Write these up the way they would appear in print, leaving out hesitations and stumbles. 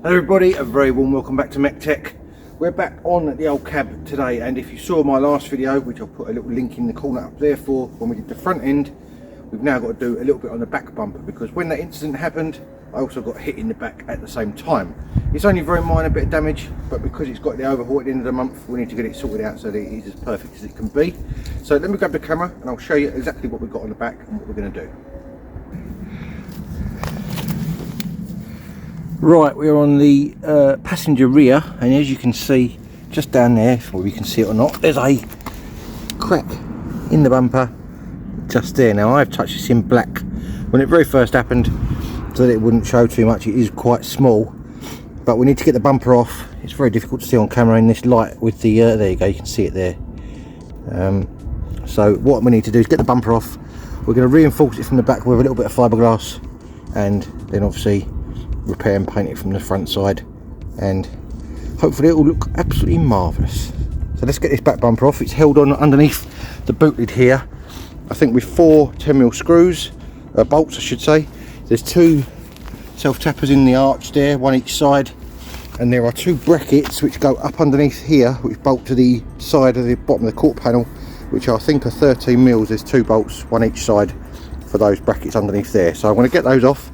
Hello everybody, a very warm welcome back to MEC-TEC. We're back on the old cab today, and if you saw my last video, which I'll put a little link in the corner up there for when we did the front end, we've now got to do a little bit on the back bumper, because when that incident happened I also got hit in the back at the same time. It's only a very minor bit of damage, but because it's got the overhaul at the end of the month, we need to get it sorted out so that it is as perfect as it can be. So let me grab the camera and I'll show you exactly what we've got on the back and what we're going to do. Right, we're on the passenger rear, and as you can see just down there, whether you can see it or not, there's a crack in the bumper just there. Now I've touched this in black when it very first happened so that it wouldn't show too much. It is quite small, but we need to get the bumper off. It's very difficult to see on camera in this light with the there you go, you can see it there. So what we need to do is get the bumper off. We're going to reinforce it from the back with a little bit of fiberglass, and then obviously repair and paint it from the front side, and hopefully it will look absolutely marvellous. So let's get this back bumper off. It's held on underneath the boot lid here, I think with 4 10mm screws, bolts I should say. There's 2 self-tappers in the arch there, one each side, and there are 2 brackets which go up underneath here which bolt to the side of the bottom of the quarter panel, which I think are 13mm. There's 2 bolts, one each side for those brackets underneath there. So I'm going to get those off.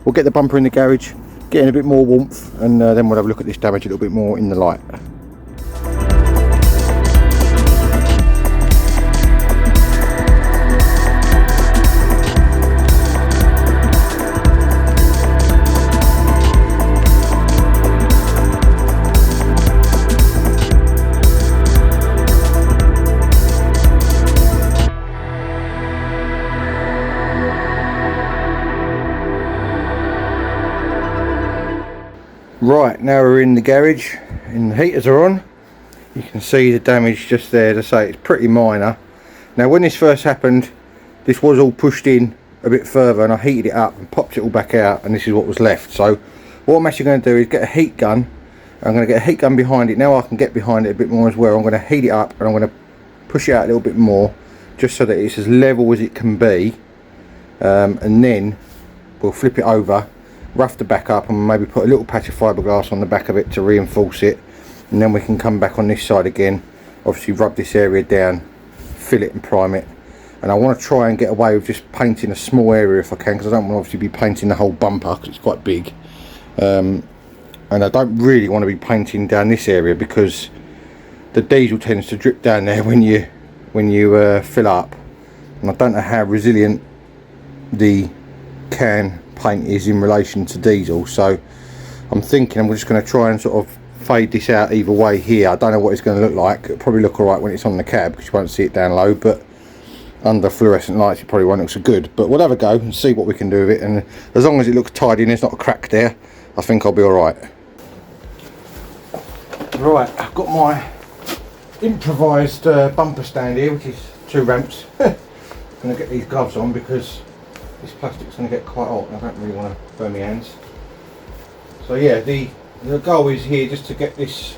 We'll get the bumper in the garage, get in a bit more warmth, and then we'll have a look at this damage a little bit more in the light. Right, now we're in the garage and the heaters are on. You can see the damage just there. To say, it's pretty minor. Now when this first happened, this was all pushed in a bit further, and I heated it up and popped it all back out, and this is what was left. So what I'm actually going to do is get a heat gun. I'm going to get a heat gun behind it. Now I can get behind it a bit more as well. I'm going to heat it up and I'm going to push it out a little bit more, just so that it's as level as it can be, and then we'll flip it over, rough the back up, and maybe put a little patch of fiberglass on the back of it to reinforce it, and then we can come back on this side again, obviously rub this area down, fill it and prime it. And I want to try and get away with just painting a small area if I can, because I don't want to obviously be painting the whole bumper because it's quite big, and I don't really want to be painting down this area because the diesel tends to drip down there when you fill up, and I don't know how resilient the can paint is in relation to diesel. So I'm thinking I'm just going to try and sort of fade this out either way here. I don't know what it's going to look like. It'll probably look alright when it's on the cab because you won't see it down low, but under fluorescent lights it probably won't look so good. But we'll have a go and see what we can do with it, and as long as it looks tidy and there's not a crack there, I think I'll be alright. Right, I've got my improvised bumper stand here, which is 2 ramps. I'm going to get these gloves on because this plastic's going to get quite hot and I don't really want to burn my hands. So yeah, the goal is here just to get this,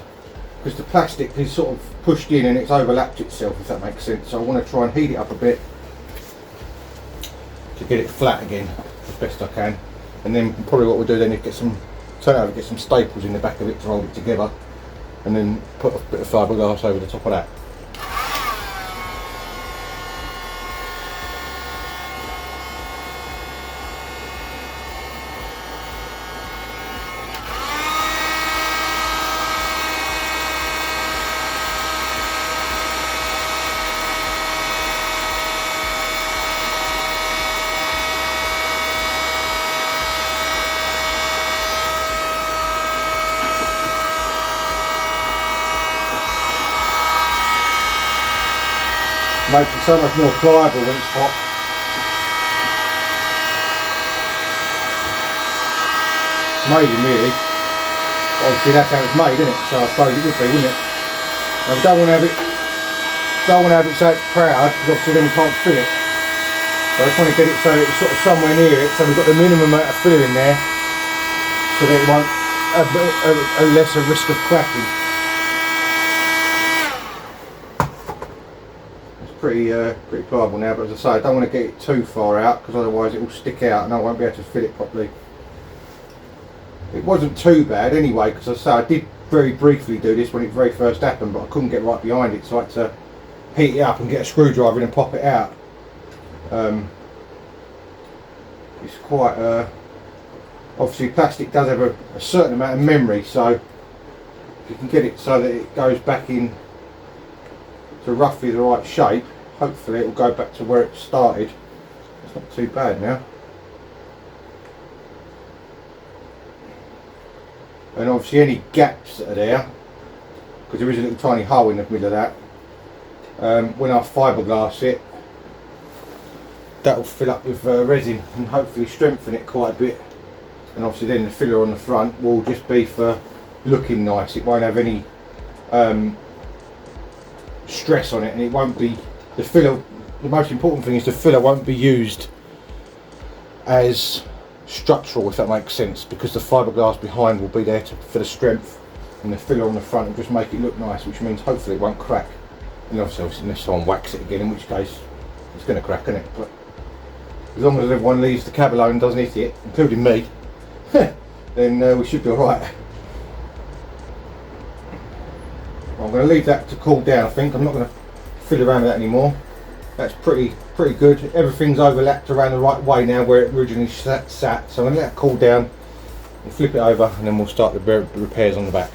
because the plastic is sort of pushed in and it's overlapped itself, if that makes sense. So I want to try and heat it up a bit to get it flat again as best I can. And then probably what we'll do then is get some staples in the back of it to hold it together, and then put a bit of fiberglass over the top of that. Makes it so much more pliable when it's hot. It's amazing really. Obviously that's how it's made, isn't it? So I suppose it would be, wouldn't it? Now we don't want to have it so it's proud, because obviously then we can't fill it. So I just want to get it so it's sort of somewhere near it, so we've got the minimum amount of fill in there, so that it won't have a lesser risk of cracking. Pretty pliable now, but as I say, I don't want to get it too far out because otherwise it will stick out and I won't be able to fit it properly. It wasn't too bad anyway, because I say I did very briefly do this when it very first happened, but I couldn't get right behind it, so I had to heat it up and get a screwdriver in and pop it out. It's quite obviously plastic does have a certain amount of memory, so if you can get it so that it goes back in to roughly the right shape, hopefully it will go back to where it started. It's not too bad now. And obviously any gaps that are there, because there is a little tiny hole in the middle of that, when I fiberglass it, that will fill up with resin and hopefully strengthen it quite a bit. And obviously then the filler on the front will just be for looking nice. It won't have any stress on it, and it won't be, the filler, the most important thing is the filler won't be used as structural, if that makes sense, because the fiberglass behind will be there for the strength, and the filler on the front will just make it look nice, which means hopefully it won't crack. And obviously unless someone whacks it again, in which case it's going to crack, isn't it? But as long as everyone leaves the cab alone and doesn't hit it, including me, then we should be alright. I'm going to leave that to cool down. I think I'm not going to fiddle around with that anymore. That's pretty good. Everything's overlapped around the right way now where it originally sat, so I'm going to let it cool down and flip it over, and then we'll start the repairs on the back.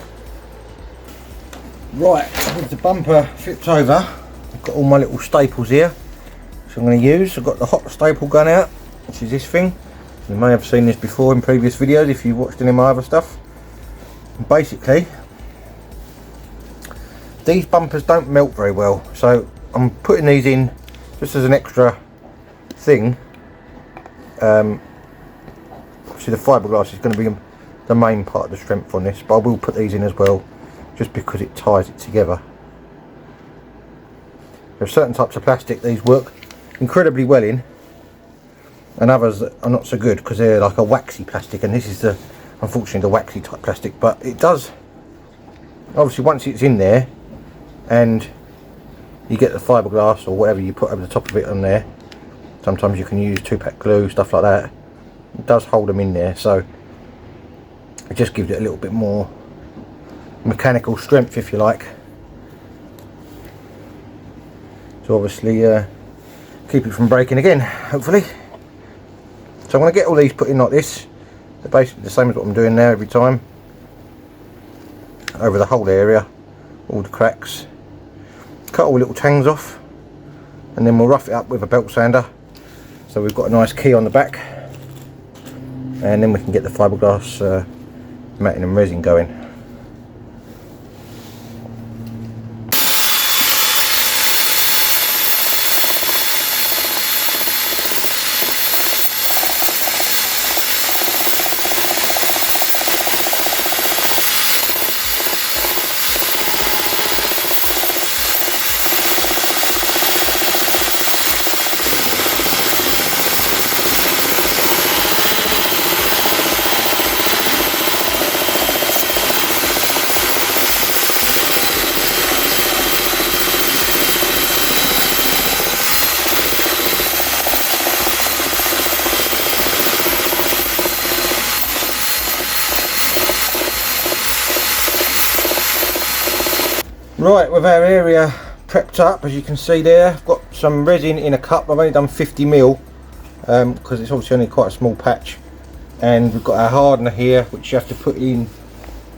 Right, with the bumper flipped over, I've got all my little staples here, which I'm going to use. I've got the hot staple gun out, which is this thing. You may have seen this before in previous videos if you've watched any of my other stuff. And basically, these bumpers don't melt very well, so I'm putting these in just as an extra thing. Obviously the fiberglass is going to be the main part of the strength on this, but I will put these in as well, just because it ties it together. There are certain types of plastic these work incredibly well in, and others are not so good because they're like a waxy plastic, and this is the, unfortunately, the waxy type plastic. But it does, obviously once it's in there and you get the fiberglass or whatever you put over the top of it on there, sometimes you can use 2-pack glue, stuff like that, it does hold them in there, so it just gives it a little bit more mechanical strength, if you like, to obviously keep it from breaking again, hopefully. So I'm going to get all these put in like this. They're basically the same as what I'm doing now every time, over the whole area, all the cracks. Cut all little tangs off, and then we'll rough it up with a belt sander so we've got a nice key on the back, and then we can get the fiberglass matting and resin going. Right, with our area prepped up, as you can see there, I've got some resin in a cup. I've only done 50ml because it's obviously only quite a small patch, and we've got our hardener here, which you have to put in.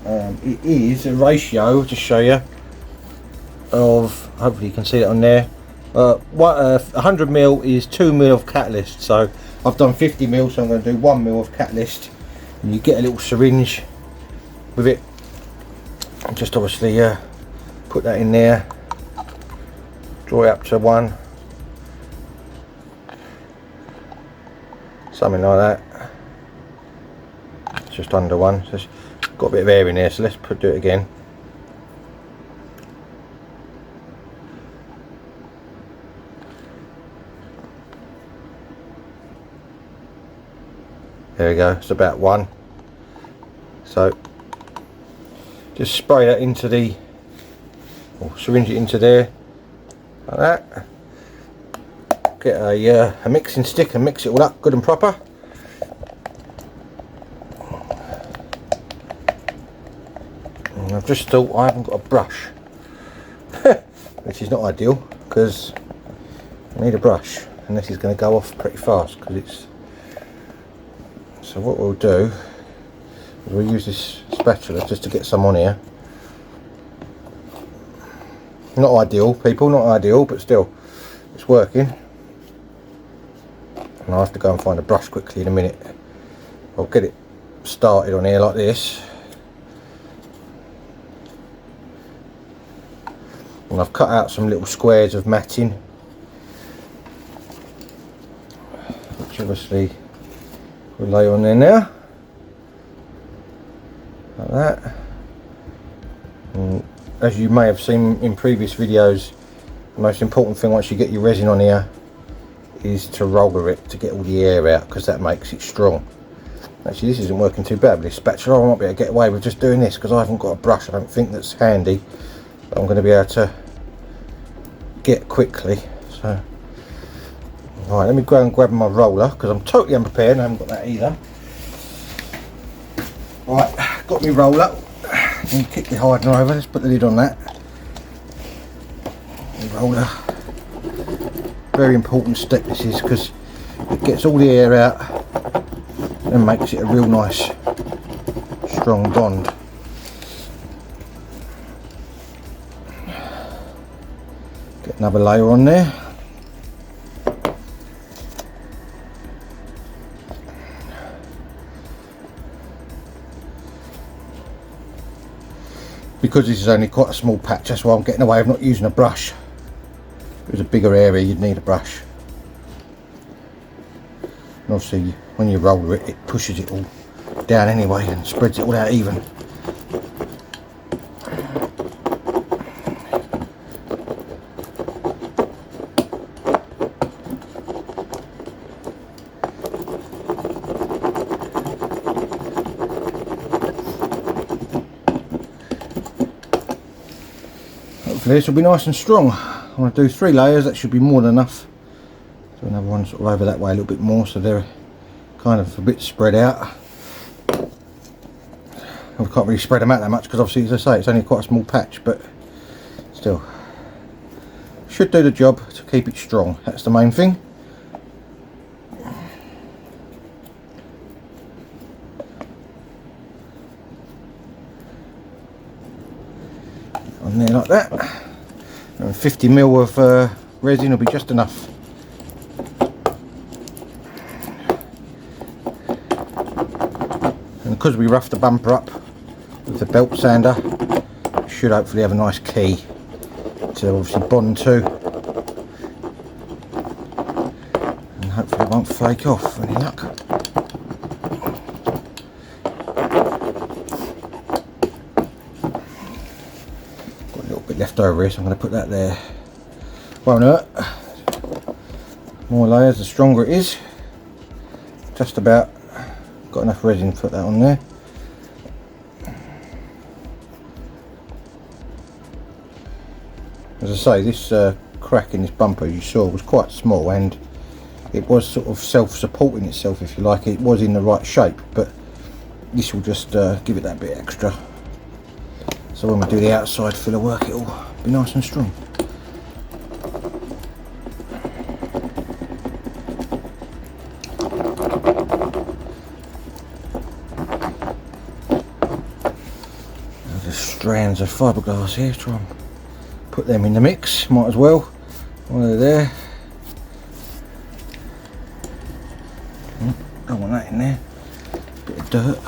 It is a ratio, I'll just show you, of, hopefully you can see that on there, 100ml is 2ml of catalyst, so I've done 50ml, so I'm going to do 1ml of catalyst, and you get a little syringe with it, and just obviously put that in there, draw it up to 1, something like that, just under 1, so it's got a bit of air in there, so let's do it again. There we go, it's about 1, so just spray that into the, or syringe it into there like that. Get a mixing stick and mix it all up good and proper. just thought I haven't got a brush, which is not ideal because I need a brush, and this is going to go off pretty fast because it's. So what we'll do is we'll use this spatula just to get some on here. Not ideal, people, not ideal, but still, it's working. And I'll have to go and find a brush quickly in a minute. I'll get it started on here like this. And I've cut out some little squares of matting, which obviously we'll lay on there now, like that. And as you may have seen in previous videos, the most important thing once you get your resin on here is to roller it to get all the air out, because that makes it strong. Actually, this isn't working too bad with this spatula. I might be able to get away with just doing this because I haven't got a brush. I don't think that's handy, but I'm going to be able to get quickly. So, right, let me go and grab my roller because I'm totally unprepared and I haven't got that either. Right, got my roller. And kick the hardener over. Let's put the lid on that. The roller. Very important step this is, because it gets all the air out and makes it a real nice strong bond. Get another layer on there. Because this is only quite a small patch, that's why I'm getting away with not using a brush. If it was a bigger area, you'd need a brush. And obviously when you roller it, it pushes it all down anyway and spreads it all out even. Hopefully this will be nice and strong. I want to do 3 layers, that should be more than enough. Do another one sort of over that way a little bit more so they're kind of a bit spread out. I can't really spread them out that much because obviously, as I say, it's only quite a small patch, but still should do the job to keep it strong. That's the main thing. On there like that, and 50ml of resin will be just enough. And because we roughed the bumper up with the belt sander, it should hopefully have a nice key to obviously bond to, and hopefully it won't flake off. Any luck. Left over here, so I'm going to put that there. Won't hurt. More layers, the stronger it is. Just about got enough resin to put that on there. As I say, this crack in this bumper, as you saw, was quite small, and it was sort of self-supporting itself, if you like. It was in the right shape, but this will just give it that bit extra. So when we do the outside filler work, it'll be nice and strong. There's strands of fiberglass here, try and put them in the mix, might as well, while they're there. Don't want that in there, bit of dirt.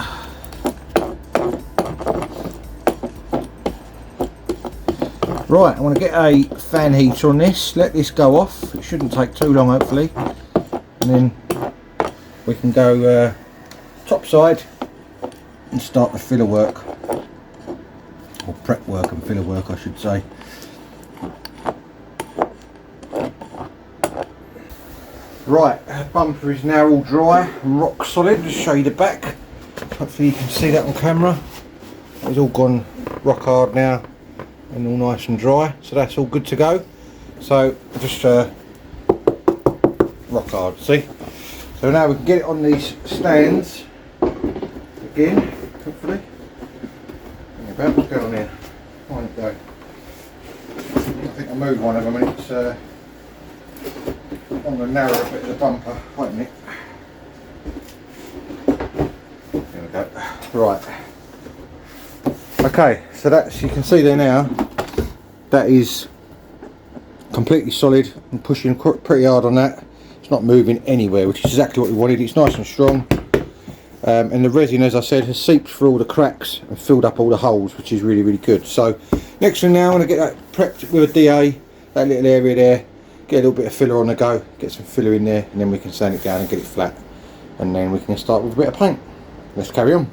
Right, I want to get a fan heater on this, let this go off, it shouldn't take too long hopefully, and then we can go top side and start the filler work, or prep work and filler work I should say. Right, our bumper is now all dry and rock solid. Just show you the back, hopefully you can see that on camera. It's all gone rock hard now and all nice and dry, so that's all good to go. So just rock hard, see? So now we can get it on these stands again, hopefully. Bring it about. What's going on here? Find it go. I think I moved one of them and it's on the narrow bit of the bumper. Wait a minute. There we go. Right. Okay, so that's, you can see there now, that is completely solid. I'm pushing pretty hard on that. It's not moving anywhere, which is exactly what we wanted. It's nice and strong. And the resin, as I said, has seeped through all the cracks and filled up all the holes, which is really, really good. So next thing now, I'm going to get that prepped with a DA, that little area there, get a little bit of filler on the go, get some filler in there, and then we can sand it down and get it flat. And then we can start with a bit of paint. Let's carry on.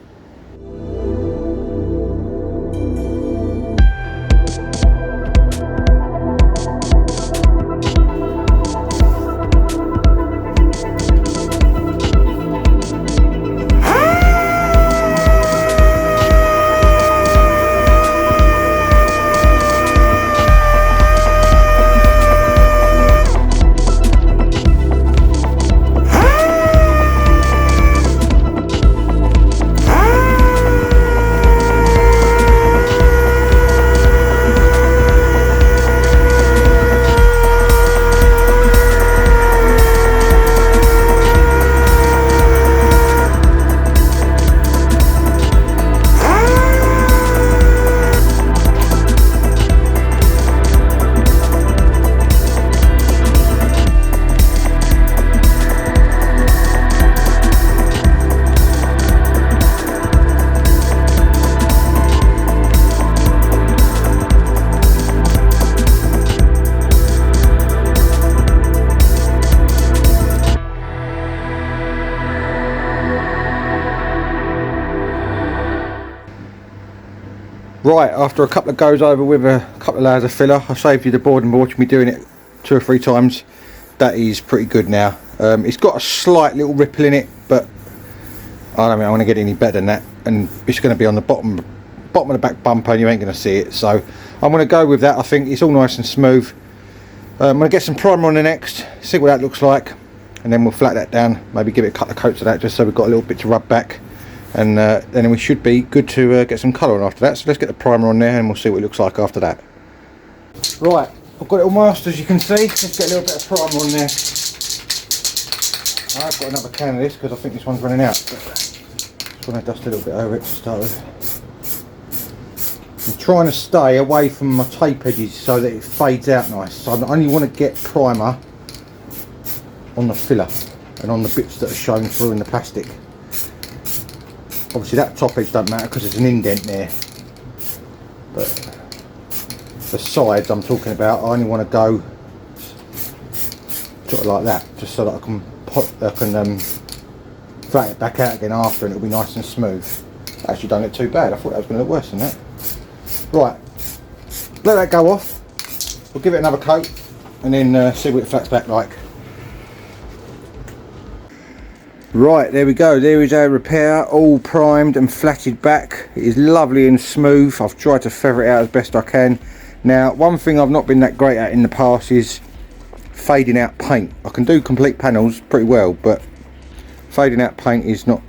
Right, after a couple of goes over with a couple of layers of filler, I saved you the board and watching me doing it 2 or 3 times. That is pretty good now. It's got a slight little ripple in it, but I don't think I'm going to get any better than that. And it's going to be on the bottom of the back bumper and you ain't going to see it. So I'm going to go with that. I think it's all nice and smooth. I'm going to get some primer on the next, see what that looks like. And then we'll flat that down, maybe give it a couple of coats of that just so we've got a little bit to rub back. And then we should be good to get some colour on after that. So let's get the primer on there and we'll see what it looks like after that. Right, I've got it all masked as you can see. Let's get a little bit of primer on there. I've got another can of this because I think this one's running out. Just want to dust a little bit over it to start with. I'm trying to stay away from my tape edges so that it fades out nice. So I only want to get primer on the filler and on the bits that are shown through in the plastic. Obviously that top edge don't matter because there's an indent there, but the sides I'm talking about, I only want to go sort of like that, just so that I can flat it back out again after and it'll be nice and smooth. Actually don't look too bad, I thought that was going to look worse than that. Right, let that go off, we'll give it another coat and then see what it flats back like. Right, there we go, there is our repair, all primed and flatted back. It is lovely and smooth. I've tried to feather it out as best I can. Now, one thing I've not been that great at in the past is fading out paint. I can do complete panels pretty well, but fading out paint is not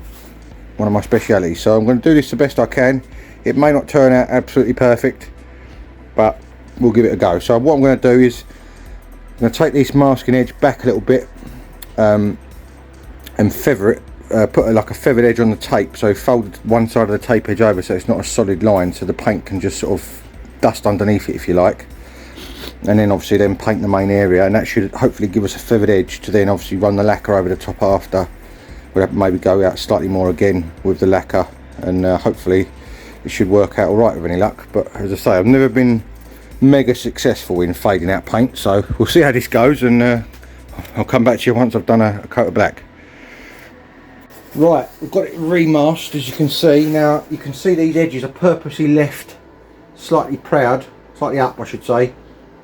one of my specialities. So I'm going to do this the best I can. It may not turn out absolutely perfect, but we'll give it a go. So what I'm going to do is I'm going to take this masking edge back a little bit, and feather it, put like a feathered edge on the tape, so fold one side of the tape edge over so it's not a solid line, so the paint can just sort of dust underneath it if you like, and then obviously then paint the main area, and that should hopefully give us a feathered edge to then obviously run the lacquer over the top after. We'll maybe go out slightly more again with the lacquer, and hopefully it should work out alright with any luck. But as I say, I've never been mega successful in fading out paint, so we'll see how this goes, and I'll come back to you once I've done a coat of black. Right, we've got it remasked as you can see. Now you can see these edges are purposely left slightly proud, slightly up I should say,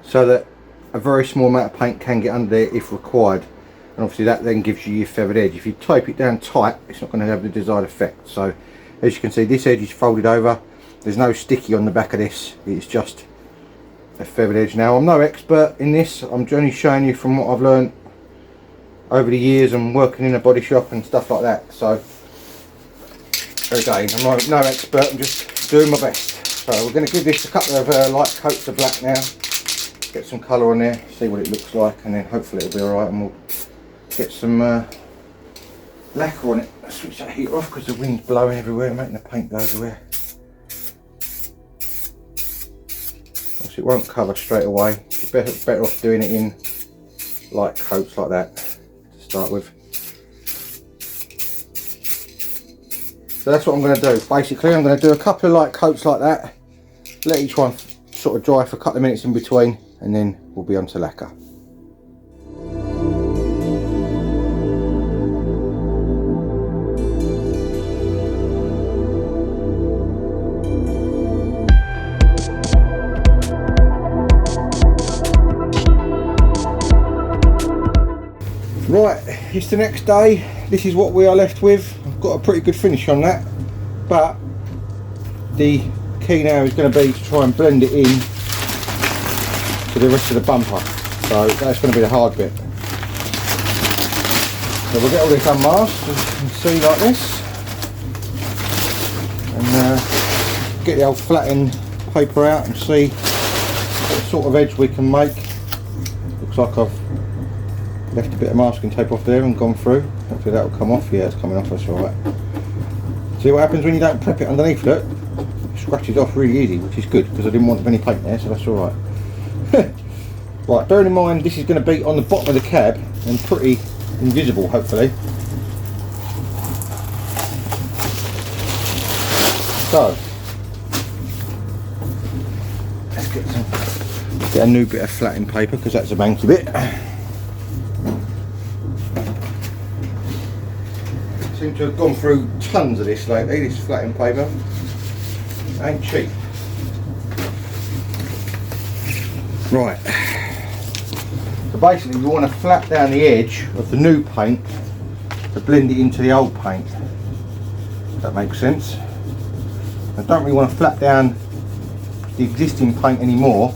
so that a very small amount of paint can get under there if required, and obviously that then gives you your feathered edge. If you tape it down tight, it's not going to have the desired effect. So as you can see, this edge is folded over, there's no sticky on the back of this, it's just a feathered edge. Now I'm no expert in this, I'm only showing you from what I've learned over the years and working in a body shop and stuff like that. So again, I'm no expert, I'm just doing my best. So we're going to give this a couple of light coats of black now, get some colour on there, see what it looks like, and then hopefully it'll be alright and we'll get some lacquer on it. I'll switch that heater off because the wind's blowing everywhere, making the paint go everywhere. Obviously it won't cover straight away, you're better off doing it in light coats like that to start with. So that's what I'm going to do. Basically I'm going to do a couple of light coats like that, let each one sort of dry for a couple of minutes in between, and then we'll be on to lacquer. Right, it's the next day. This is what we are left with. I've got a pretty good finish on that, but the key now is going to be to try and blend it in to the rest of the bumper. So that's going to be the hard bit. So we'll get all this unmasked and see like this, and get the old flattening paper out and see what sort of edge we can make. Looks like I've left a bit of masking tape off there and gone through. Hopefully that will come off. Yeah, it's coming off, that's alright. See what happens when you don't prep it underneath, look. It scratches off really easy, which is good because I didn't want any paint there, so that's alright. Right, bearing in mind this is going to be on the bottom of the cab and pretty invisible, hopefully. So let's get a new bit of flattening paper because that's a manky bit. Seem to have gone through tons of this lately, this flattening paper. Ain't cheap. Right. So basically you want to flat down the edge of the new paint to blend it into the old paint. If that makes sense. I don't really want to flat down the existing paint anymore.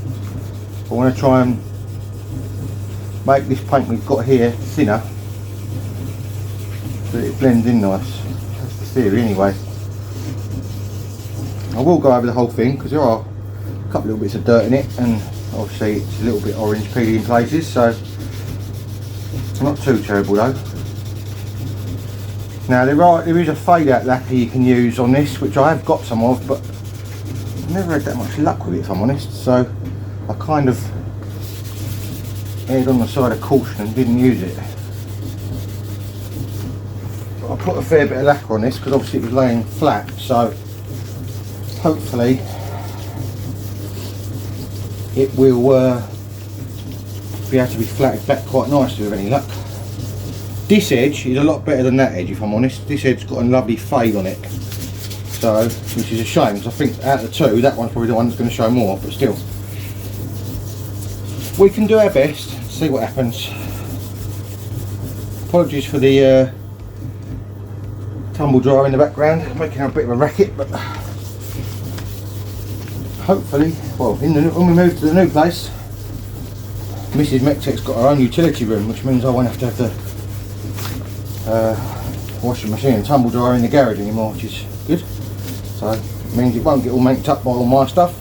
I want to try and make this paint we've got here thinner, so that it blends in nice. That's the theory anyway. I will go over the whole thing because there are a couple of little bits of dirt in it, and obviously it's a little bit orange peely in places, so not too terrible though. Now there is a fade out lacquer you can use on this, which I have got some of, but I've never had that much luck with it if I'm honest, so I kind of erred on the side of caution and didn't use it. I put a fair bit of lacquer on this because obviously it was laying flat, so hopefully it will be able to be flatted back quite nicely with any luck. This edge is a lot better than that edge if I'm honest. This edge's got a lovely fade on it, so which is a shame because I think out of the two that one's probably the one that's going to show more, but still we can do our best, see what happens. Apologies for the tumble dryer in the background, making a bit of a racket, but hopefully, well, when we move to the new place, Mrs. MEC-TEC's got her own utility room, which means I won't have to have the washing machine and tumble dryer in the garage anymore, which is good. So it means it won't get all manked up by all my stuff.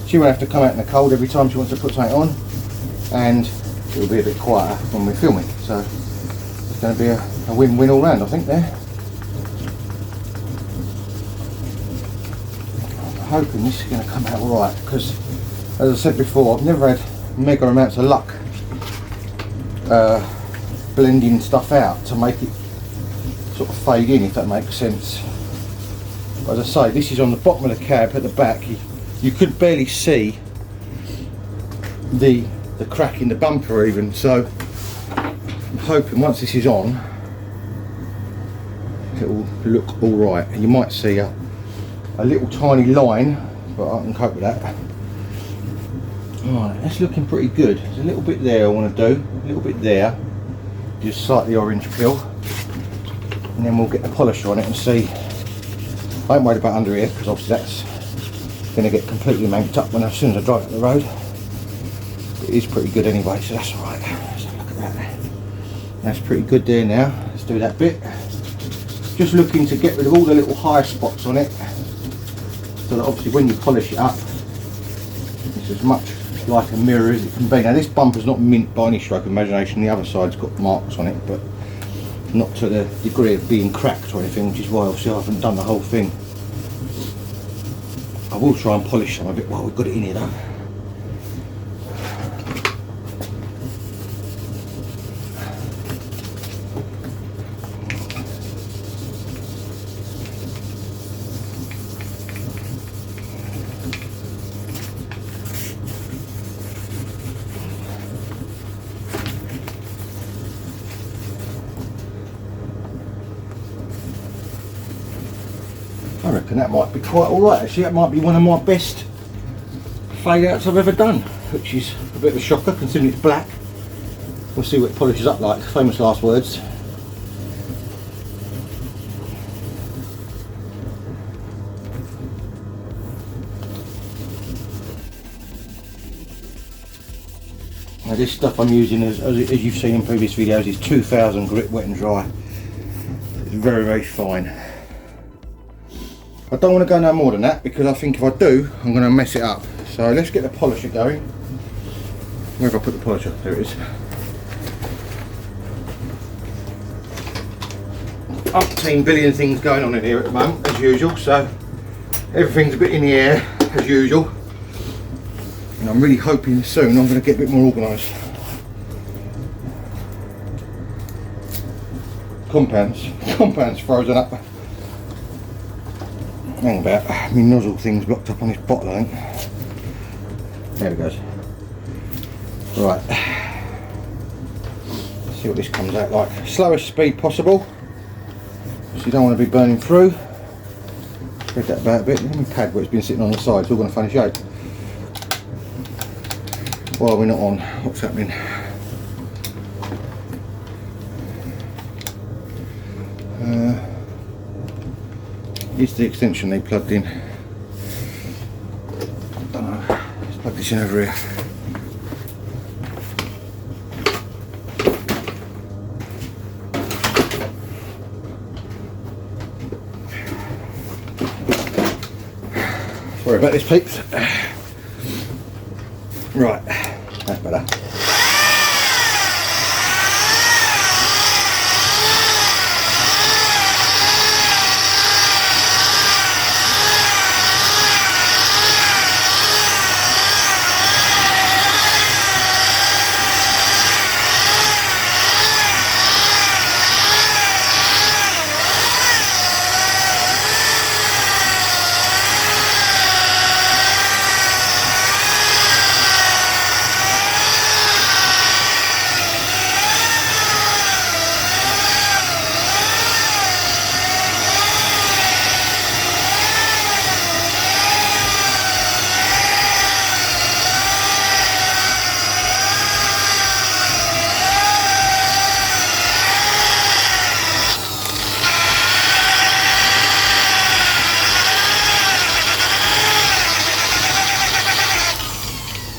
She won't have to come out in the cold every time she wants to put something on, and it'll be a bit quieter when we're filming. So it's going to be a win-win all round, I think there. I'm hoping this is going to come out alright, because as I said before, I've never had mega amounts of luck blending stuff out to make it sort of fade in, if that makes sense. But as I say, this is on the bottom of the cab at the back. You could barely see the crack in the bumper even, so I'm hoping once this is on it will look alright, and you might see a little tiny line, but I can cope with that. Alright, that's looking pretty good. There's a little bit there I want to do, a little bit there, just slightly orange peel, and then we'll get the polisher on it and see. I ain't worried about under here because obviously that's going to get completely manked up as soon as I drive up the road. But it is pretty good anyway, so that's alright. Let's have a look at that. That's pretty good there now. Let's do that bit. Just looking to get rid of all the little high spots on it so that obviously when you polish it up, it's as much like a mirror as it can be. Now this bumper's not mint by any stroke of imagination, the other side's got marks on it, but not to the degree of being cracked or anything, which is why obviously I haven't done the whole thing. I will try and polish some of it while we've got it in here though. I reckon that might be quite alright actually. That might be one of my best fade outs I've ever done, which is a bit of a shocker considering it's black. We'll see what it polishes up like, famous last words. Now this stuff I'm using, as you've seen in previous videos, is 2000 grit wet and dry. It's very, very fine. I don't want to go no more than that because I think if I do, I'm going to mess it up. So let's get the polisher going. Where have I put the polisher? There it is. Umpteen billion things going on in here at the moment, as usual. So everything's a bit in the air, as usual. And I'm really hoping soon I'm going to get a bit more organised. Compound's frozen up. Hang about, my nozzle thing's blocked up on this bottle, I think. There it goes. Right. Let's see what this comes out like. Slowest speed possible, so you don't want to be burning through. Spread that about a bit. Let me pad where it's been sitting on the side, it's all going to funny shape. While we're not on, what's happening? Is the extension they plugged in? I don't know. Let's plug this in over here. Sorry about this, peeps. Right, that's better.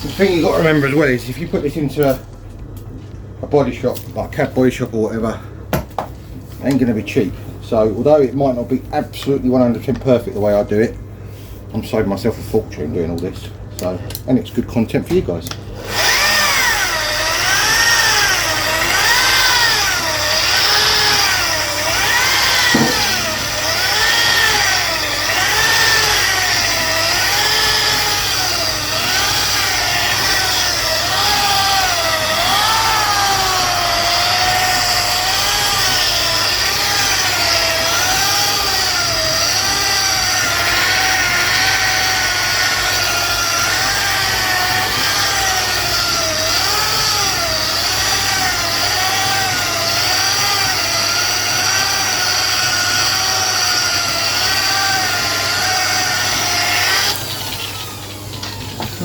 The thing you've got to remember as well is if you put this into a body shop, like a cab body shop or whatever, it ain't going to be cheap. So although it might not be absolutely 100% perfect the way I do it, I'm saving myself a fortune doing all this. So, and it's good content for you guys.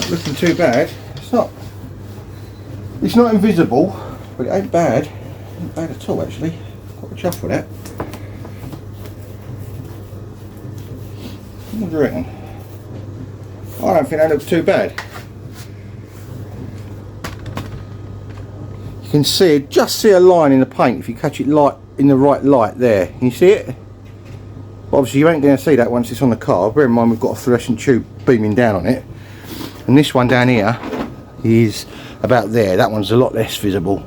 Looking too bad. It's not invisible, but it ain't bad. Not bad at all actually. Quite a chuff with that. What do you reckon? I don't think that looks too bad. You can just see a line in the paint if you catch it light in the right light there. Can you see it? But obviously you ain't going to see that once it's on the car. Bear in mind we've got a fluorescent tube beaming down on it, and this one down here is about there. That one's a lot less visible.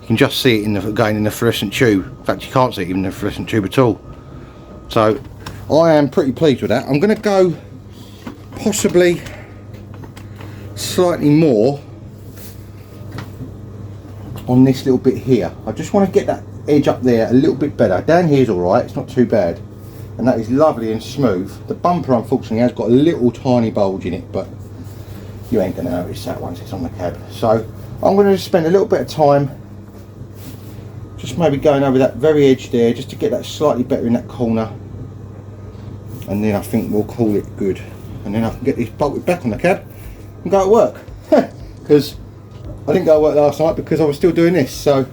You can just see it in the going in the fluorescent tube. In fact, you can't see it in the fluorescent tube at all. So I am pretty pleased with that. I'm going to go possibly slightly more on this little bit here. I just want to get that edge up there a little bit better. Down here is alright, it's not too bad, and that is lovely and smooth. The bumper unfortunately has got a little tiny bulge in it, but you ain't going to notice that once it's on the cab. So I'm going to spend a little bit of time just maybe going over that very edge there, just to get that slightly better in that corner, and then I think we'll call it good, and then I can get this bolted back on the cab and go to work. Because I didn't go to work last night because I was still doing this. So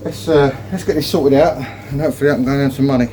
let's get this sorted out, and hopefully I can go and earn some money.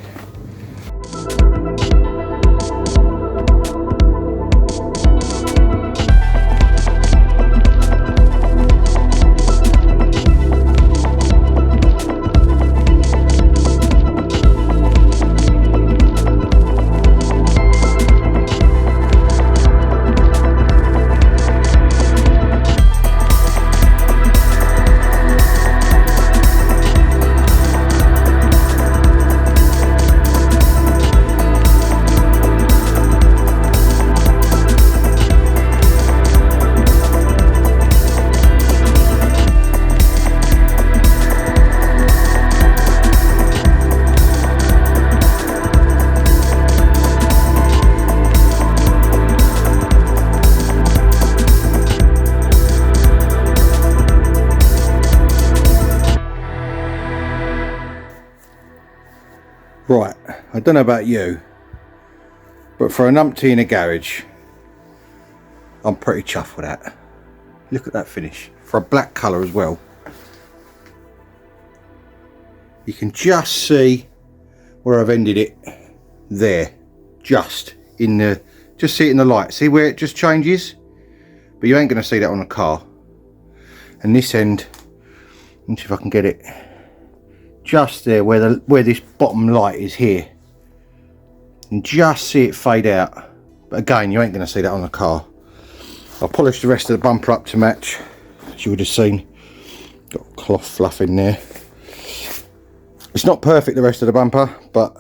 Right, I don't know about you, but for an umpty in a garage, I'm pretty chuffed with that. Look at that finish, for a black colour as well. You can just see where I've ended it there, just see it in the light. See where it just changes? But you ain't going to see that on a car. And this end, let's see if I can get it. Just there where this bottom light is here, and just see it fade out. But again, you ain't going to see that on the car. I'll polish the rest of the bumper up to match, as you would have seen. Got cloth fluff in there. It's not perfect, the rest of the bumper, but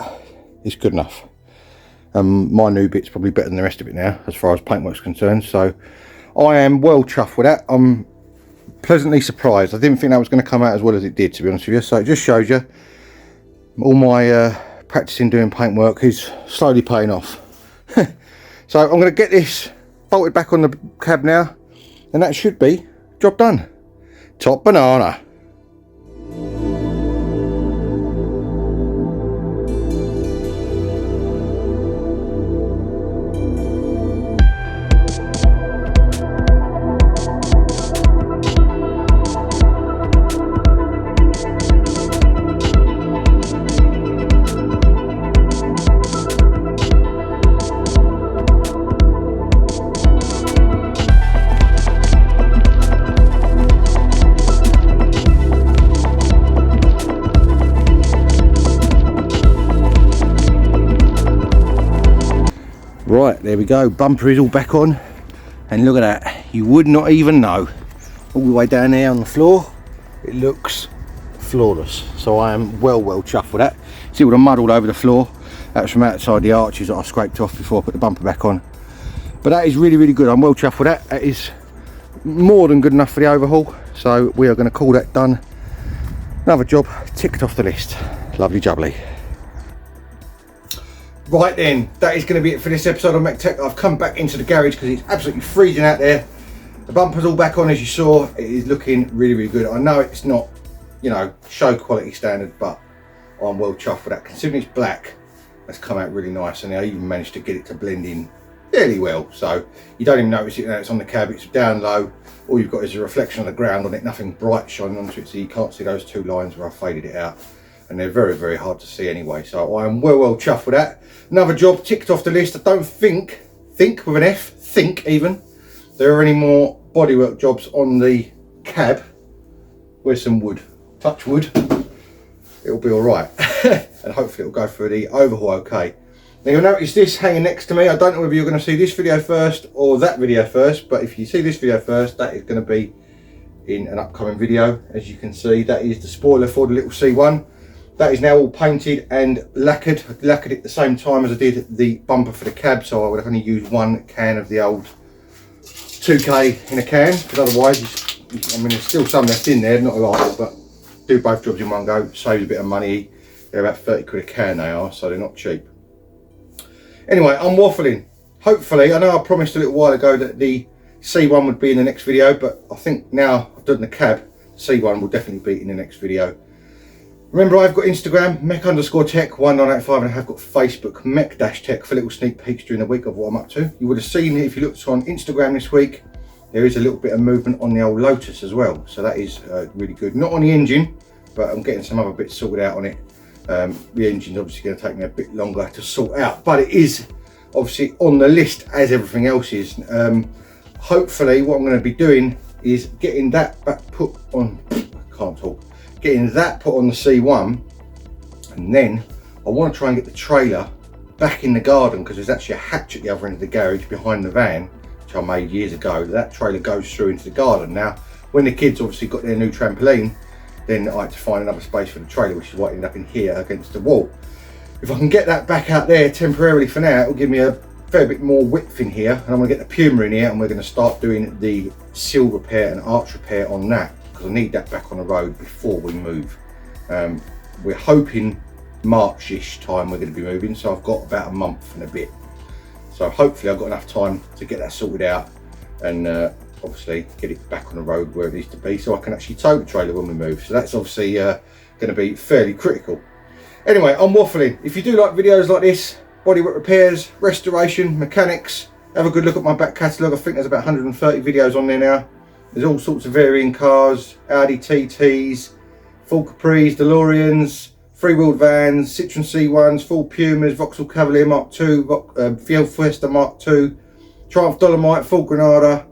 it's good enough. My new bit's probably better than the rest of it now, as far as paintwork's concerned. So I am well chuffed with that. I'm pleasantly surprised. I didn't think that was going to come out as well as it did, to be honest with you. So it just shows you all my practicing doing paintwork is slowly paying off. So I'm going to get this bolted back on the cab now, and that should be job done. Top banana. Right, there we go, bumper is all back on, and look at that, you would not even know. All the way down there on the floor, it looks flawless. So I am well chuffed with that. See all the mud all over the floor? That's from outside the arches that I scraped off before I put the bumper back on. But that is really good. I'm well chuffed with that. That is more than good enough for the overhaul. So we are going to call that done. Another job ticked off the list. Lovely jubbly. Right then, that is going to be it for this episode of MEC-TEC. I've come back into the garage because it's absolutely freezing out there. The bumper's all back on, as you saw. It is looking really good. I know it's not, you know, show quality standard, but I'm well chuffed with that. Considering it's black, that's come out really nice, and I even managed to get it to blend in fairly well. So you don't even notice it now it's on the cab. It's down low. All you've got is a reflection of the ground on it, nothing bright shining onto it, so you can't see those two lines where I faded it out. And they're very hard to see anyway. So I am well chuffed with that. Another job ticked off the list. I don't think with an F, think even, there are any more bodywork jobs on the cab. Where's some wood? Touch wood. it'll be all right. And hopefully it'll go through the overhaul okay. Now you'll notice this hanging next to me. I don't know whether you're going to see this video first or that video first, but if you see this video first, that is going to be in an upcoming video. As you can see, that is the spoiler for the little C1. That is now all painted and lacquered. I lacquered it at the same time as I did the bumper for the cab, so I would only use 1 can of the old 2K in a can, because otherwise, I mean, there's still some left in there, not a lot, but do both jobs in one go, saves a bit of money. They're about 30 quid a can they are, so they're not cheap. Anyway, I'm waffling. Hopefully, I know I promised a little while ago that the C1 would be in the next video, but I think now I've done the cab, C1 will definitely be in the next video. Remember, I've got Instagram, MEC_TEC 1985, and I have got Facebook, MEC-TEC, for little sneak peeks during the week of what I'm up to. You would have seen, if you looked on Instagram this week, there is a little bit of movement on the old Lotus as well. So that is really good. Not on the engine, but I'm getting some other bits sorted out on it. The engine's obviously going to take me a bit longer to sort out, but it is obviously on the list as everything else is. Hopefully what I'm going to be doing is getting that back put on, I can't talk. Getting that put on the C1, and then I want to try and get the trailer back in the garden, because there's actually a hatch at the other end of the garage behind the van, which I made years ago. That trailer goes through into the garden. Now, when the kids obviously got their new trampoline, then I had to find another space for the trailer, which is why it ended up in here against the wall. If I can get that back out there temporarily for now, it'll give me a fair bit more width in here, and I'm going to get the Puma in here, and we're going to start doing the seal repair and arch repair on that, because I need that back on the road before we move. We're hoping March-ish time we're going to be moving, so I've got about a month and a bit. So hopefully I've got enough time to get that sorted out, and obviously get it back on the road where it needs to be, so I can actually tow the trailer when we move. So that's obviously going to be fairly critical. Anyway, I'm waffling. If you do like videos like this, bodywork repairs, restoration, mechanics, have a good look at my back catalogue. I think there's about 130 videos on there now. There's all sorts of varying cars, Audi TTs, full Capris, DeLoreans, three-wheeled vans, Citroen C1s, full Pumas, Vauxhall Cavalier Mark II, Fiat Fiesta Mark II, Triumph Dolomite, full Granada,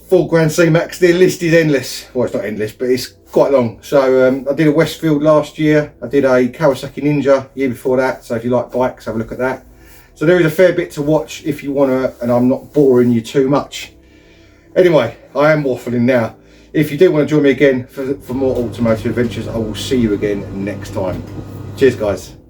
full Grand C-Max. The list is endless. Well, it's not endless, but it's quite long. So I did a Westfield last year. I did a Kawasaki Ninja year before that. So if you like bikes, have a look at that. So there is a fair bit to watch if you want to, and I'm not boring you too much. Anyway, I am waffling now. If you do want to join me again for more automotive adventures, I will see you again next time. Cheers, guys.